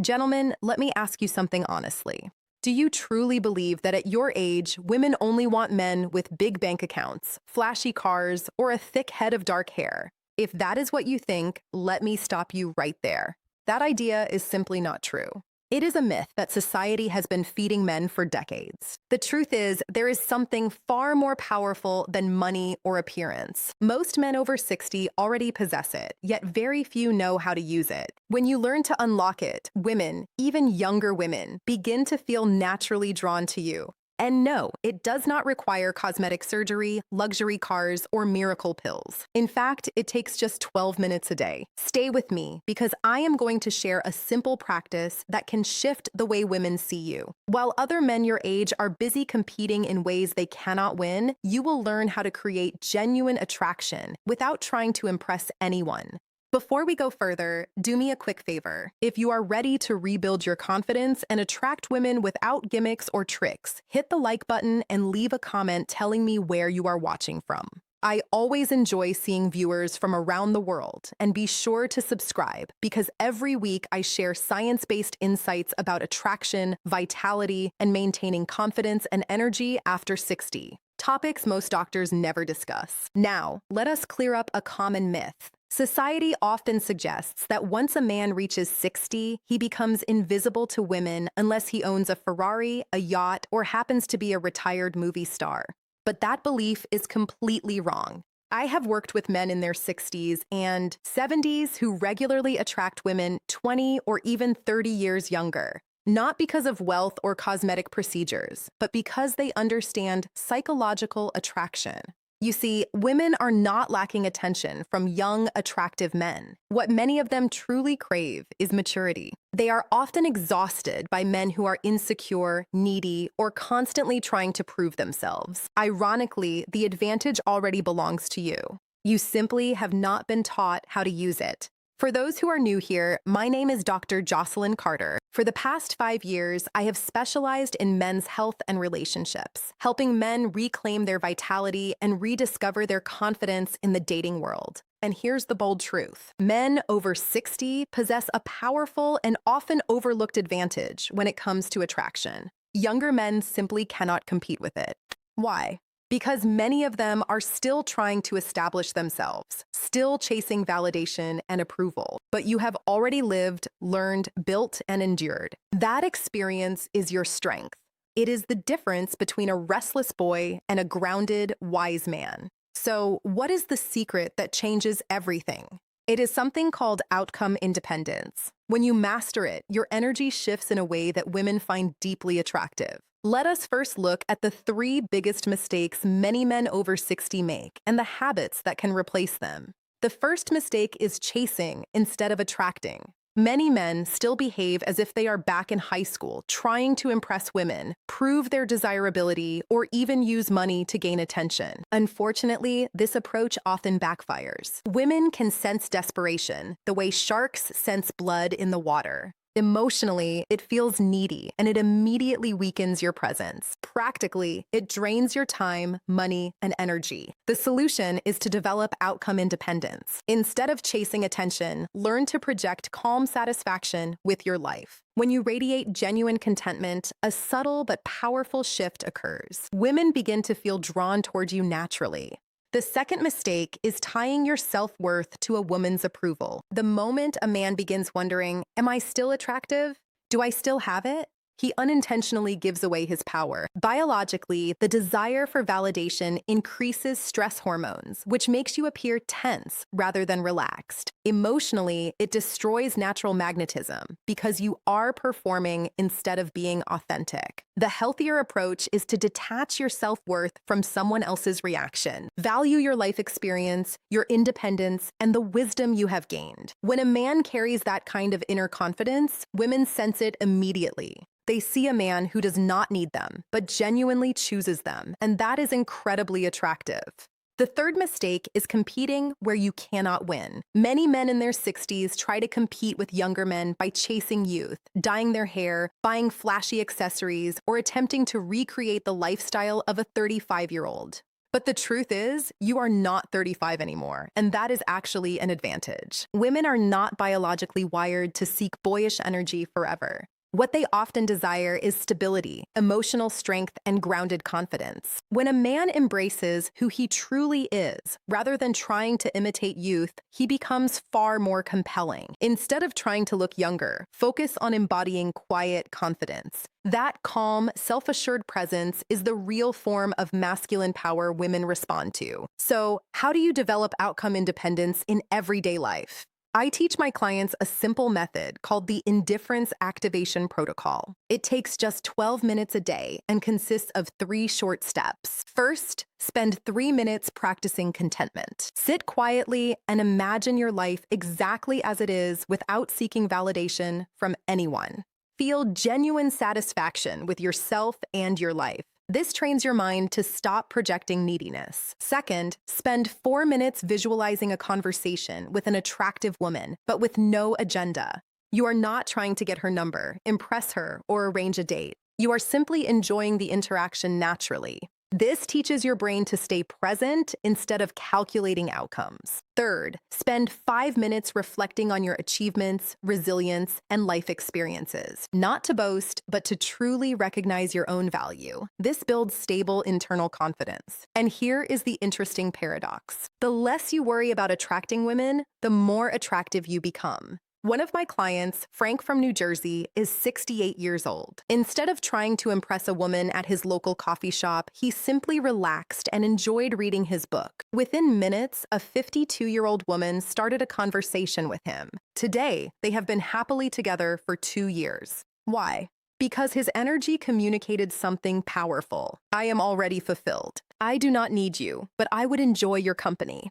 Gentlemen, let me ask you something honestly. Do you truly believe that at your age, women only want men with big bank accounts, flashy cars, or a thick head of dark hair? If that is what you think, let me stop you right there. That idea is simply not true. It is a myth that society has been feeding men for decades. The truth is, there is something far more powerful than money or appearance. Most men over 60 already possess it, yet very few know how to use it. When you learn to unlock it, women, even younger women, begin to feel naturally drawn to you. And no, it does not require cosmetic surgery, luxury cars, or miracle pills. In fact, it takes just 12 minutes a day. Stay with me because I am going to share a simple practice that can shift the way women see you. While other men your age are busy competing in ways they cannot win, you will learn how to create genuine attraction without trying to impress anyone. Before we go further, do me a quick favor. If you are ready to rebuild your confidence and attract women without gimmicks or tricks, hit the like button and leave a comment telling me where you are watching from. I always enjoy seeing viewers from around the world, and be sure to subscribe because every week I share science-based insights about attraction, vitality, and maintaining confidence and energy after 60. Topics most doctors never discuss. Now, let us clear up a common myth. Society often suggests that once a man reaches 60, he becomes invisible to women unless he owns a Ferrari, a yacht, or happens to be a retired movie star. But that belief is completely wrong. I have worked with men in their 60s and 70s who regularly attract women 20 or even 30 years younger. Not because of wealth or cosmetic procedures, but because they understand psychological attraction. You see, women are not lacking attention from young, attractive men. What many of them truly crave is maturity. They are often exhausted by men who are insecure, needy, or constantly trying to prove themselves. Ironically, the advantage already belongs to you. You simply have not been taught how to use it. For those who are new here, my name is Dr. Jocelyn Carter. For the past 5 years, I have specialized in men's health and relationships, helping men reclaim their vitality and rediscover their confidence in the dating world. And here's the bold truth. Men over 60 possess a powerful and often overlooked advantage when it comes to attraction. Younger men simply cannot compete with it. Why? Because many of them are still trying to establish themselves, still chasing validation and approval. But you have already lived, learned, built, and endured. That experience is your strength. It is the difference between a restless boy and a grounded, wise man. So, what is the secret that changes everything? It is something called outcome independence. When you master it, your energy shifts in a way that women find deeply attractive. Let us first look at the 3 biggest mistakes many men over 60 make and the habits that can replace them. The first mistake is chasing instead of attracting. Many men still behave as if they are back in high school, trying to impress women, prove their desirability, or even use money to gain attention. Unfortunately, this approach often backfires. Women can sense desperation, the way sharks sense blood in the water. Emotionally, it feels needy, and it immediately weakens your presence. Practically, it drains your time, money, and energy. The solution is to develop outcome independence. Instead of chasing attention, learn to project calm satisfaction with your life. When you radiate genuine contentment, a subtle but powerful shift occurs. Women begin to feel drawn toward you naturally. The second mistake is tying your self-worth to a woman's approval. The moment a man begins wondering, am I still attractive? Do I still have it? He unintentionally gives away his power. Biologically, the desire for validation increases stress hormones, which makes you appear tense rather than relaxed. Emotionally, it destroys natural magnetism because you are performing instead of being authentic. The healthier approach is to detach your self-worth from someone else's reaction. Value your life experience, your independence, and the wisdom you have gained. When a man carries that kind of inner confidence, women sense it immediately. They see a man who does not need them, but genuinely chooses them, and that is incredibly attractive. The third mistake is competing where you cannot win. Many men in their 60s try to compete with younger men by chasing youth, dyeing their hair, buying flashy accessories, or attempting to recreate the lifestyle of a 35-year-old. But the truth is, you are not 35 anymore, and that is actually an advantage. Women are not biologically wired to seek boyish energy forever. What they often desire is stability, emotional strength, and grounded confidence. When a man embraces who he truly is, rather than trying to imitate youth, he becomes far more compelling. Instead of trying to look younger, focus on embodying quiet confidence. That calm, self-assured presence is the real form of masculine power women respond to. So, how do you develop outcome independence in everyday life? I teach my clients a simple method called the Indifference Activation Protocol. It takes just 12 minutes a day and consists of 3 short steps. First, spend 3 minutes practicing contentment. Sit quietly and imagine your life exactly as it is without seeking validation from anyone. Feel genuine satisfaction with yourself and your life. This trains your mind to stop projecting neediness. Second, spend 4 minutes visualizing a conversation with an attractive woman, but with no agenda. You are not trying to get her number, impress her, or arrange a date. You are simply enjoying the interaction naturally. This teaches your brain to stay present instead of calculating outcomes. Third, spend 5 minutes reflecting on your achievements, resilience, and life experiences. Not to boast, but to truly recognize your own value. This builds stable internal confidence. And here is the interesting paradox. The less you worry about attracting women, the more attractive you become. One of my clients, Frank from New Jersey, is 68 years old. Instead of trying to impress a woman at his local coffee shop, he simply relaxed and enjoyed reading his book. Within minutes, a 52-year-old woman started a conversation with him. Today, they have been happily together for 2 years. Why? Because his energy communicated something powerful. I am already fulfilled. I do not need you, but I would enjoy your company.